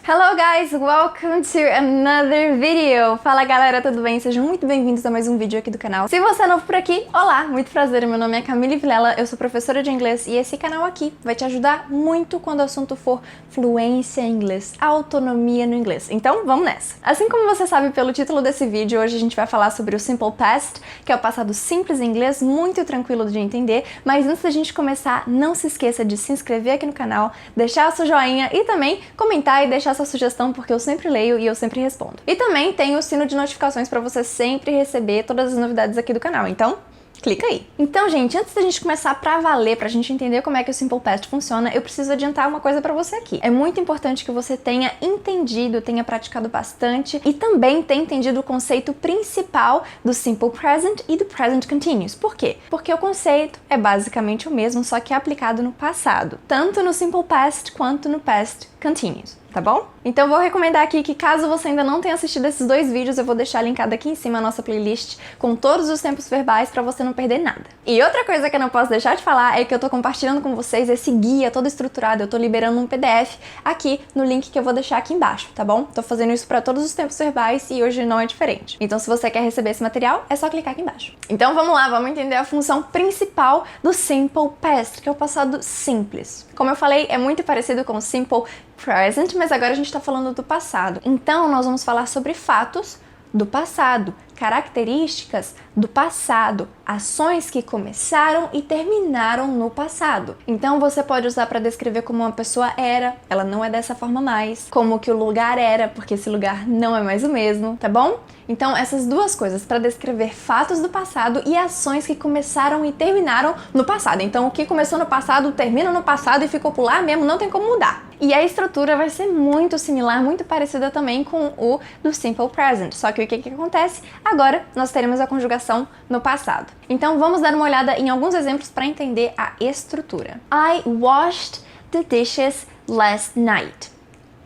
Hello guys, welcome to another video! Fala galera, tudo bem? Sejam muito bem-vindos a mais um vídeo aqui do canal. Se você é novo por aqui, olá, muito prazer, meu nome é Camille Vilela, eu sou professora de inglês e esse canal aqui vai te ajudar muito quando o assunto for fluência em inglês, autonomia no inglês. Então, vamos nessa! Assim como você sabe pelo título desse vídeo, hoje a gente vai falar sobre o Simple Past, que é o passado simples em inglês, muito tranquilo de entender, mas antes da gente começar, não se esqueça de se inscrever aqui no canal, deixar o seu joinha e também comentar e deixar sua sugestão, porque eu sempre leio e eu sempre respondo. E também tem o sino de notificações para você sempre receber todas as novidades aqui do canal, então clica aí. Então, gente, antes da gente começar pra valer, pra gente entender como é que o Simple Past funciona, eu preciso adiantar uma coisa pra você aqui. É muito importante que você tenha entendido, tenha praticado bastante e também tenha entendido o conceito principal do Simple Present e do Present Continuous. Por quê? Porque o conceito é basicamente o mesmo, só que é aplicado no passado, tanto no Simple Past quanto no Past Continuous. Tá bom? Então vou recomendar aqui que caso você ainda não tenha assistido esses dois vídeos, eu vou deixar linkado aqui em cima a nossa playlist com todos os tempos verbais pra você não perder nada. E outra coisa que eu não posso deixar de falar é que eu tô compartilhando com vocês esse guia todo estruturado, eu tô liberando um PDF aqui no link que eu vou deixar aqui embaixo, tá bom? Tô fazendo isso pra todos os tempos verbais e hoje não é diferente. Então se você quer receber esse material, é só clicar aqui embaixo. Então vamos lá, vamos entender a função principal do Simple Past, que é o passado simples. Como eu falei, é muito parecido com o Simple Present, mas agora a gente está falando do passado. Então, nós vamos falar sobre fatos do passado, características do passado, ações que começaram e terminaram no passado. Então, você pode usar para descrever como uma pessoa era, ela não é dessa forma mais, como que o lugar era, porque esse lugar não é mais o mesmo, tá bom? Então, essas duas coisas, para descrever fatos do passado e ações que começaram e terminaram no passado. Então, o que começou no passado, termina no passado e ficou por lá mesmo, não tem como mudar. E a estrutura vai ser muito similar, muito parecida também com o do Simple Present. Só que o que acontece? Agora, nós teremos a conjugação no passado. Então, vamos dar uma olhada em alguns exemplos para entender a estrutura. I washed the dishes last night.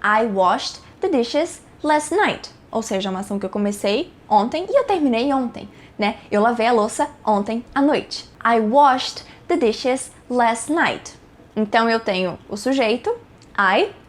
I washed the dishes last night. Ou seja, uma ação que eu comecei ontem e eu terminei ontem, né? Eu lavei a louça ontem à noite. I washed the dishes last night. Então eu tenho o sujeito,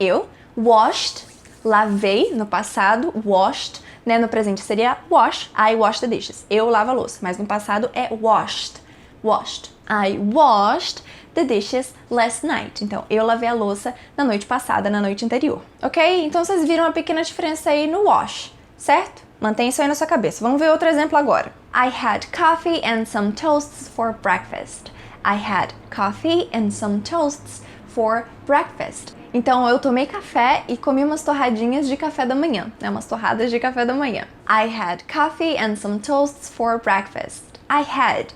eu, washed, lavei no passado, washed, né? No presente seria wash, I wash the dishes. Eu lavo a louça, mas no passado é washed, washed. I washed the dishes last night. Então, eu lavei a louça na noite passada, na noite anterior. Ok? Então, vocês viram uma pequena diferença aí no wash, certo? Mantenha isso aí na sua cabeça. Vamos ver outro exemplo agora. I had coffee and some toasts for breakfast. I had coffee and some toasts for breakfast. Então, eu tomei café e comi umas torradinhas de café da manhã, né? Umas torradas de café da manhã. I had coffee and some toasts for breakfast. I had.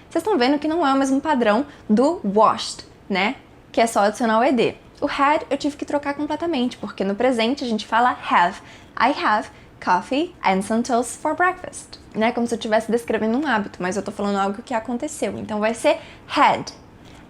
Vocês estão vendo que não é o mesmo padrão do washed, né? Que é só adicionar o ed. O had eu tive que trocar completamente, porque no presente a gente fala have. I have coffee and some toasts for breakfast. Né? Como se eu estivesse descrevendo um hábito, mas eu tô falando algo que aconteceu. Então vai ser had.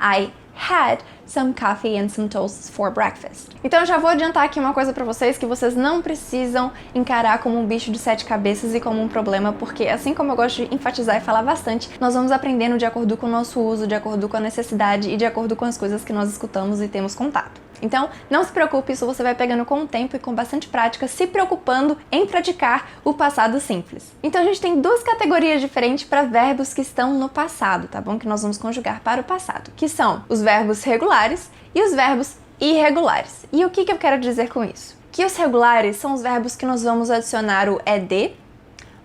I had some coffee and some toasts for breakfast. Então eu já vou adiantar aqui uma coisa pra vocês que vocês não precisam encarar como um bicho de 7 cabeças e como um problema, porque assim como eu gosto de enfatizar e falar bastante, nós vamos aprendendo de acordo com o nosso uso, de acordo com a necessidade e de acordo com as coisas que nós escutamos e temos contato. Então, não se preocupe, isso você vai pegando com o tempo e com bastante prática, se preocupando em praticar o passado simples. Então, a gente tem duas categorias diferentes para verbos que estão no passado, tá bom? Que nós vamos conjugar para o passado, que são os verbos regulares e os verbos irregulares. E o que eu quero dizer com isso? Que os regulares são os verbos que nós vamos adicionar o ed,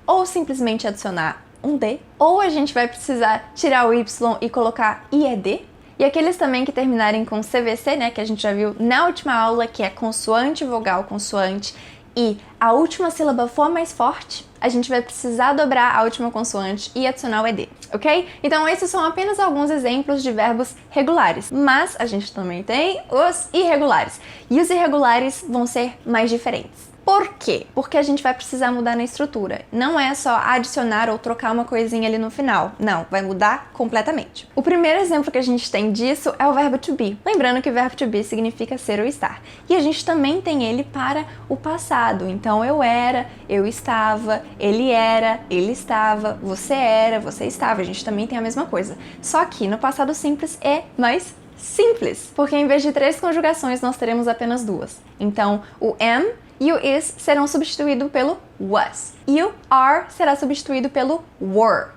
ou simplesmente adicionar um d, ou a gente vai precisar tirar o y e colocar ied, e aqueles também que terminarem com CVC, né, que a gente já viu na última aula, que é consoante, vogal, consoante, e a última sílaba for mais forte, a gente vai precisar dobrar a última consoante e adicionar o ed, ok? Então esses são apenas alguns exemplos de verbos regulares, mas a gente também tem os irregulares, e os irregulares vão ser mais diferentes. Por quê? Porque a gente vai precisar mudar na estrutura. Não é só adicionar ou trocar uma coisinha ali no final. Não, vai mudar completamente. O primeiro exemplo que a gente tem disso é o verbo to be. Lembrando que o verbo to be significa ser ou estar. E a gente também tem ele para o passado. Então, eu era, eu estava, ele era, ele estava, você era, você estava. A gente também tem a mesma coisa. Só que no passado simples é mais simples, porque em vez de 3 conjugações, nós teremos apenas 2. Então, o am e o is serão substituídos pelo was. E o are será substituído pelo were.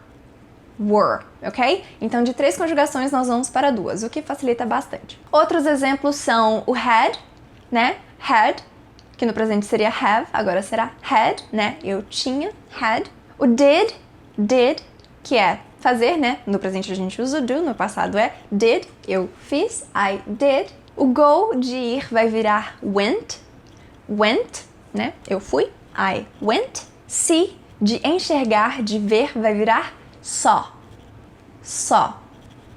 Were, ok? Então, de 3 conjugações, nós vamos para 2, o que facilita bastante. Outros exemplos são o had, né? Had, que no presente seria have, agora será had, né? Eu tinha, had. O did, que é fazer, né? No presente a gente usa o do, no passado é did, eu fiz, I did. O go, de ir, vai virar went, né? Eu fui, I went. See, de enxergar, de ver, vai virar saw,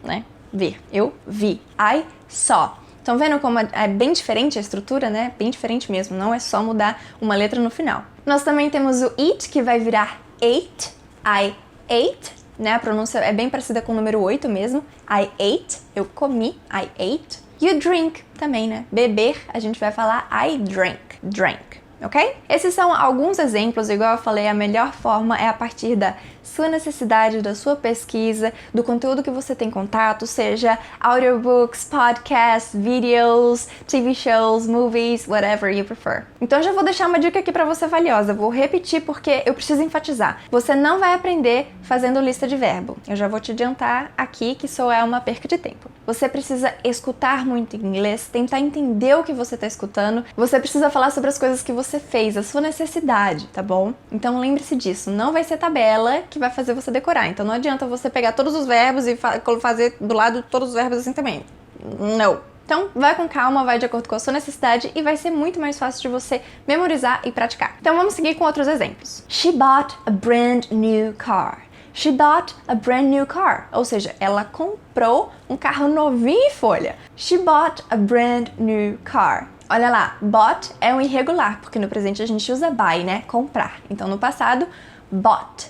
né? Ver, eu vi, I saw. Estão vendo como é bem diferente a estrutura, né? Bem diferente mesmo, não é só mudar uma letra no final. Nós também temos o eat, que vai virar ate, I ate, né? A pronúncia é bem parecida com o número 8 mesmo. I ate, eu comi, I ate. E o drink também, né? Beber, a gente vai falar I drank, ok? Esses são alguns exemplos, igual eu falei, a melhor forma é a partir da sua necessidade, da sua pesquisa, do conteúdo que você tem contato, seja audiobooks, podcasts, videos, TV shows, movies, whatever you prefer. Então já vou deixar uma dica aqui pra você valiosa, vou repetir porque eu preciso enfatizar. Você não vai aprender fazendo lista de verbo. Eu já vou te adiantar aqui que isso é uma perca de tempo. Você precisa escutar muito inglês, tentar entender o que você está escutando. Você precisa falar sobre as coisas que você fez, a sua necessidade, tá bom? Então lembre-se disso, não vai ser tabela que vai fazer você decorar. Então não adianta você pegar todos os verbos e fazer do lado todos os verbos assim também. Não. Então vai com calma, vai de acordo com a sua necessidade e vai ser muito mais fácil de você memorizar e praticar. Então vamos seguir com outros exemplos. She bought a brand new car. She bought a brand new car. Ou seja, ela comprou um carro novinho em folha. She bought a brand new car. Olha lá, bought é um irregular, porque no presente a gente usa buy, né? Comprar. Então no passado, bought.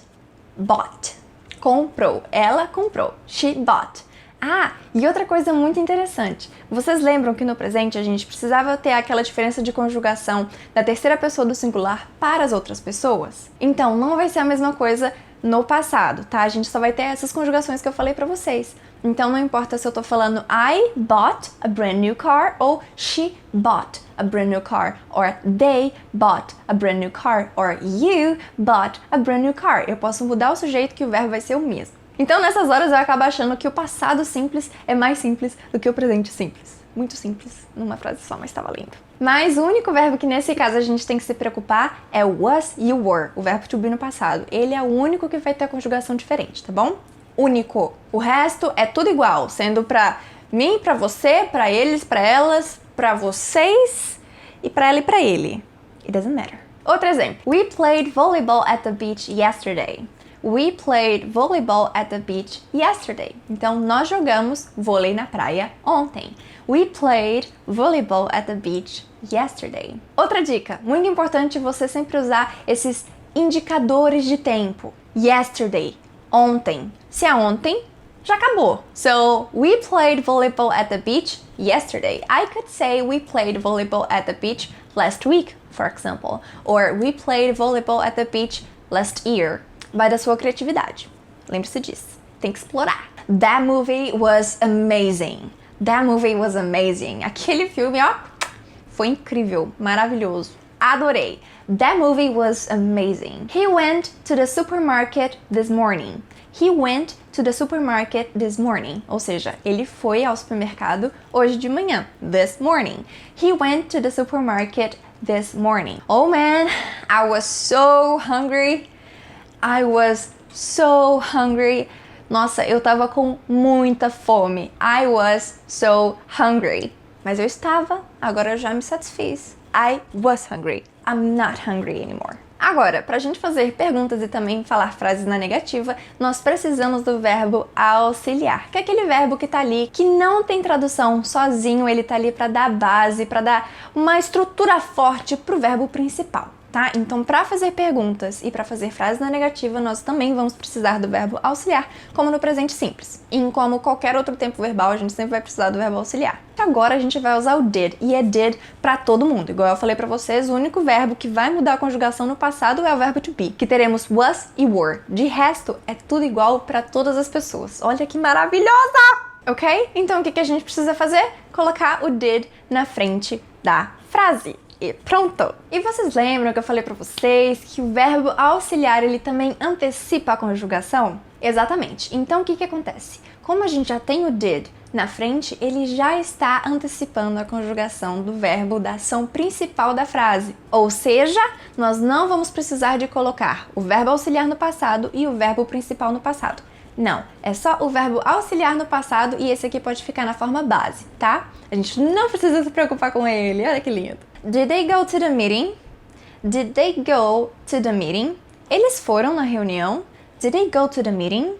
Comprou. Ela comprou. She bought. Ah, e outra coisa muito interessante. Vocês lembram que no presente a gente precisava ter aquela diferença de conjugação da terceira pessoa do singular para as outras pessoas? Então, não vai ser a mesma coisa no passado, tá? A gente só vai ter essas conjugações que eu falei pra vocês. Então, não importa se eu tô falando I bought a brand new car ou she bought a brand new car, or they bought a brand new car, or you bought a brand new car. Eu posso mudar o sujeito que o verbo vai ser o mesmo. Então, nessas horas eu acabo achando que o passado simples é mais simples do que o presente simples. Muito simples, numa frase só, mas tá valendo. Mas o único verbo que nesse caso a gente tem que se preocupar é o was e o were, o verbo to be no passado. Ele é o único que vai ter a conjugação diferente, tá bom? Único. O resto é tudo igual, sendo pra mim, pra você, pra eles, pra elas, pra vocês e pra ela e pra ele. It doesn't matter. Outro exemplo. We played volleyball at the beach yesterday. We played volleyball at the beach yesterday. Então, nós jogamos vôlei na praia ontem. We played volleyball at the beach yesterday. Outra dica, muito importante você sempre usar esses indicadores de tempo. Yesterday, ontem. Se é ontem, já acabou. So, we played volleyball at the beach yesterday. I could say we played volleyball at the beach last week, for example. Or we played volleyball at the beach last year. Vai da sua criatividade. Lembre-se disso. Tem que explorar. That movie was amazing. That movie was amazing. Aquele filme, ó, foi incrível, maravilhoso. Adorei. That movie was amazing. He went to the supermarket this morning. He went to the supermarket this morning. Ou seja, ele foi ao supermercado hoje de manhã. This morning. He went to the supermarket this morning. Oh man, I was so hungry. I was so hungry. Nossa, eu tava com muita fome. I was so hungry. Mas eu estava, agora eu já me satisfiz. I was hungry. I'm not hungry anymore. Agora, pra gente fazer perguntas e também falar frases na negativa, nós precisamos do verbo auxiliar, que é aquele verbo que tá ali, que não tem tradução sozinho, ele tá ali pra dar base, pra dar uma estrutura forte pro verbo principal. Tá? Então, para fazer perguntas e para fazer frases na negativa, nós também vamos precisar do verbo auxiliar, como no presente simples. E como qualquer outro tempo verbal, a gente sempre vai precisar do verbo auxiliar. Agora a gente vai usar o did, e é did para todo mundo. Igual eu falei para vocês, o único verbo que vai mudar a conjugação no passado é o verbo to be, que teremos was e were. De resto, é tudo igual para todas as pessoas. Olha que maravilhosa! ok? Então o que a gente precisa fazer? Colocar o did na frente da frase. E pronto! E vocês lembram que eu falei pra vocês que o verbo auxiliar ele também antecipa a conjugação? Exatamente. Então o que acontece? Como a gente já tem o did na frente, ele já está antecipando a conjugação do verbo da ação principal da frase. Ou seja, nós não vamos precisar de colocar o verbo auxiliar no passado e o verbo principal no passado. Não, é só o verbo auxiliar no passado e esse aqui pode ficar na forma base, tá? A gente não precisa se preocupar com ele, olha que lindo. Did they go to the meeting? Did they go to the meeting? Eles foram na reunião? Did they go to the meeting?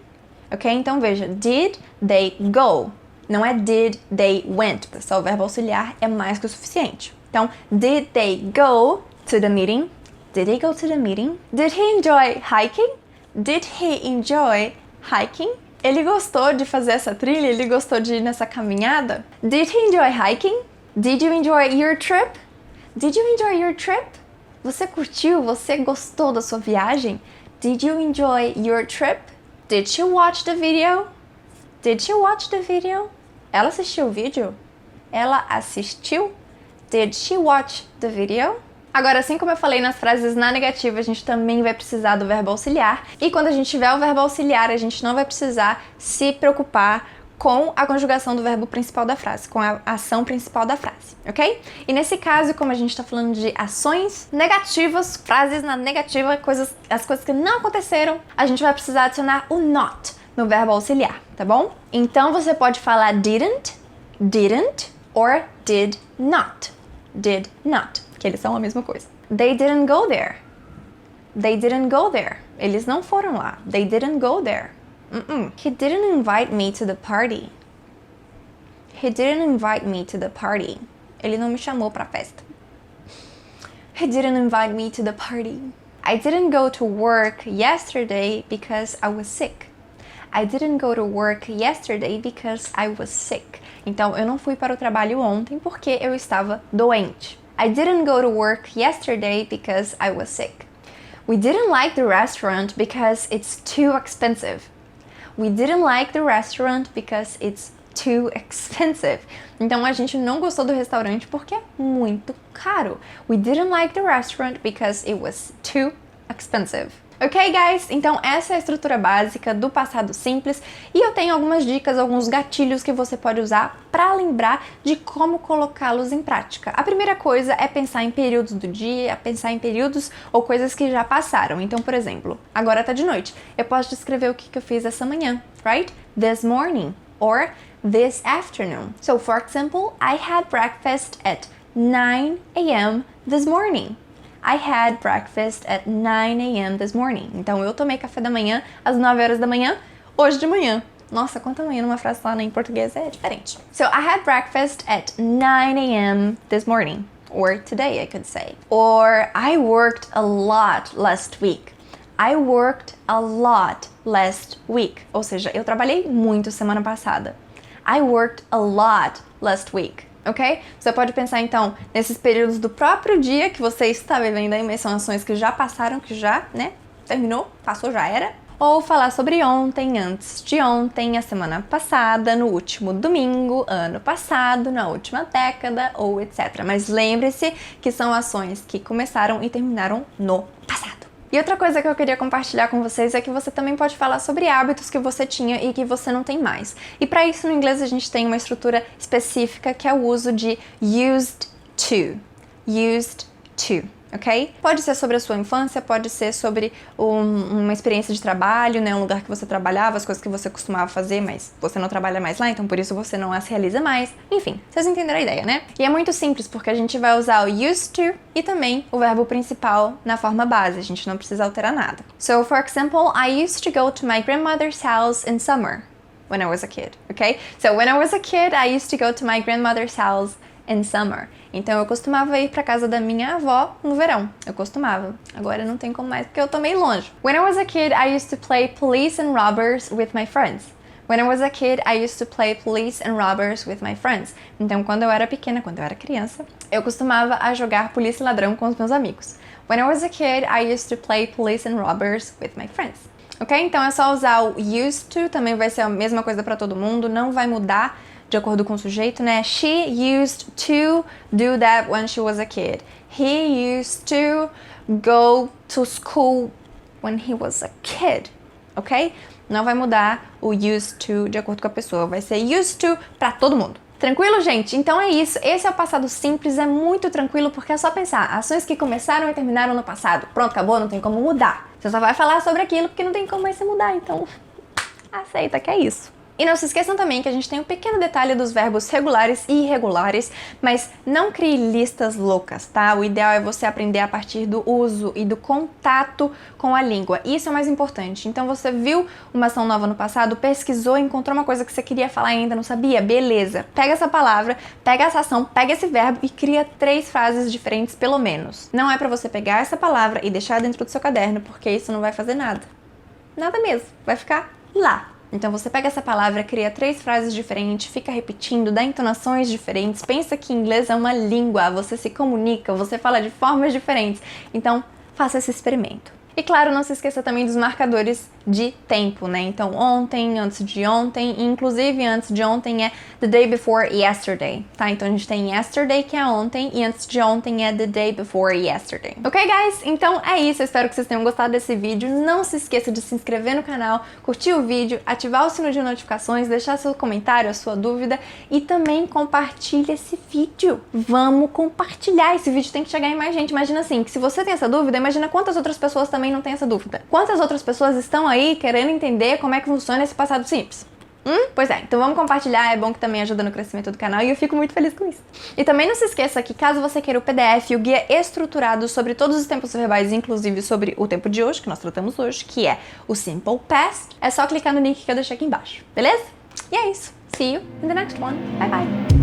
Ok, então veja, did they go? Não é did they went, pessoal, o verbo auxiliar é mais que o suficiente. Então, did they go to the meeting? Did they go to the meeting? Did he enjoy hiking? Did he enjoy hiking? Ele gostou de fazer essa trilha? Ele gostou de ir nessa caminhada? Did he enjoy hiking? Did you enjoy your trip? Did you enjoy your trip? Você curtiu? Você gostou da sua viagem? Did you enjoy your trip? Did she watch the video? Did she watch the video? Ela assistiu o vídeo? Ela assistiu? Did she watch the video? Agora, assim como eu falei nas frases na negativa, a gente também vai precisar do verbo auxiliar. E quando a gente tiver o verbo auxiliar, a gente não vai precisar se preocupar com a conjugação do verbo principal da frase, com a ação principal da frase, ok? E nesse caso, como a gente tá falando de ações negativas, frases na negativa, as coisas que não aconteceram, a gente vai precisar adicionar o not no verbo auxiliar, tá bom? Então você pode falar didn't, didn't, or did not, que eles são a mesma coisa. They didn't go there. They didn't go there. Eles não foram lá. They didn't go there. He didn't invite me to the party. He didn't invite me to the party. Ele não me chamou pra festa. He didn't invite me to the party. I didn't go to work yesterday because I was sick. I didn't go to work yesterday because I was sick. Então, eu não fui para o trabalho ontem porque eu estava doente. I didn't go to work yesterday because I was sick. We didn't like the restaurant because it's too expensive. We didn't like the restaurant because it's too expensive. Então a gente não gostou do restaurante porque é muito caro. We didn't like the restaurant because it was too expensive. Ok, guys? Então essa é a estrutura básica do passado simples e eu tenho algumas dicas, alguns gatilhos que você pode usar para lembrar de como colocá-los em prática. A primeira coisa é pensar em períodos do dia, pensar em períodos ou coisas que já passaram. Então, por exemplo, agora tá de noite. Eu posso descrever o que eu fiz essa manhã, right? This morning or this afternoon. So, for example, I had breakfast at 9 a.m. this morning. I had breakfast at 9 a.m. this morning. Então, eu tomei café da manhã às 9 horas da manhã, hoje de manhã. Nossa, quanta manhã numa frase lá em português é diferente. So, I had breakfast at 9 a.m. this morning. Or today, I could say. Or, I worked a lot last week. I worked a lot last week. Ou seja, eu trabalhei muito semana passada. I worked a lot last week. Ok? Você pode pensar, então, nesses períodos do próprio dia que você está vivendo aí, mas são ações que já passaram, que já, né, terminou, passou, já era. Ou falar sobre ontem, antes de ontem, a semana passada, no último domingo, ano passado, na última década, ou etc. Mas lembre-se que são ações que começaram e terminaram no passado. E outra coisa que eu queria compartilhar com vocês é que você também pode falar sobre hábitos que você tinha e que você não tem mais. E para isso, no inglês, a gente tem uma estrutura específica que é o uso de used to. Used to. Ok? Pode ser sobre a sua infância, pode ser sobre uma experiência de trabalho, né? Um lugar que você trabalhava, as coisas que você costumava fazer, mas você não trabalha mais lá, então por isso você não as realiza mais. Enfim, vocês entenderam a ideia, né? E é muito simples, porque a gente vai usar o used to e também o verbo principal na forma base, a gente não precisa alterar nada. So, for example, I used to go to my grandmother's house in summer when I was a kid, ok? So, when I was a kid, I used to go to my grandmother's house in summer. Então eu costumava ir pra casa da minha avó no verão. Eu costumava. Agora não tem como mais porque eu tô meio longe. When I was a kid, I used to play police and robbers with my friends. When I was a kid, I used to play police and robbers with my friends. Então quando eu era pequena, quando eu era criança, eu costumava a jogar polícia e ladrão com os meus amigos. When I was a kid, I used to play police and robbers with my friends. ok? Então é só usar o used to, também vai ser a mesma coisa para todo mundo, não vai mudar de acordo com o sujeito, né? She used to do that when she was a kid. He used to go to school when he was a kid, ok? Não vai mudar o used to de acordo com a pessoa, vai ser used to para todo mundo. Tranquilo, gente? Então é isso. Esse é o passado simples, é muito tranquilo porque é só pensar. Ações que começaram e terminaram no passado. Pronto, acabou, não tem como mudar. Você só vai falar sobre aquilo porque não tem como mais se mudar, então aceita que é isso. E não se esqueçam também que a gente tem um pequeno detalhe dos verbos regulares e irregulares, mas não crie listas loucas, tá? O ideal é você aprender a partir do uso e do contato com a língua. Isso é o mais importante. Então você viu uma ação nova no passado, pesquisou, encontrou uma coisa que você queria falar e ainda não sabia? Beleza. Pega essa palavra, pega essa ação, pega esse verbo e cria 3 frases diferentes pelo menos. Não é pra você pegar essa palavra e deixar dentro do seu caderno, porque isso não vai fazer nada. Nada mesmo. Vai ficar lá. Então você pega essa palavra, cria 3 frases diferentes, fica repetindo, dá entonações diferentes, pensa que inglês é uma língua, você se comunica, você fala de formas diferentes. Então faça esse experimento. E claro, não se esqueça também dos marcadores de tempo, né? Então ontem, antes de ontem, e inclusive antes de ontem é the day before yesterday, tá? Então a gente tem yesterday, que é ontem, e antes de ontem é the day before yesterday. Ok, guys? Então é isso, eu espero que vocês tenham gostado desse vídeo. Não se esqueça de se inscrever no canal, curtir o vídeo, ativar o sino de notificações, deixar seu comentário, a sua dúvida e também compartilhe esse vídeo. Vamos compartilhar, esse vídeo tem que chegar em mais gente. Imagina assim, que se você tem essa dúvida, imagina quantas outras pessoas também não têm essa dúvida. Quantas outras pessoas estão aí querendo entender como é que funciona esse passado simples? Pois é, então vamos compartilhar, é bom que também ajuda no crescimento do canal e eu fico muito feliz com isso. E também não se esqueça que caso você queira o PDF, o guia estruturado sobre todos os tempos verbais, inclusive sobre o tempo de hoje, que nós tratamos hoje, que é o Simple Past, é só clicar no link que eu deixei aqui embaixo, beleza? E é isso. See you in the next one. Bye bye!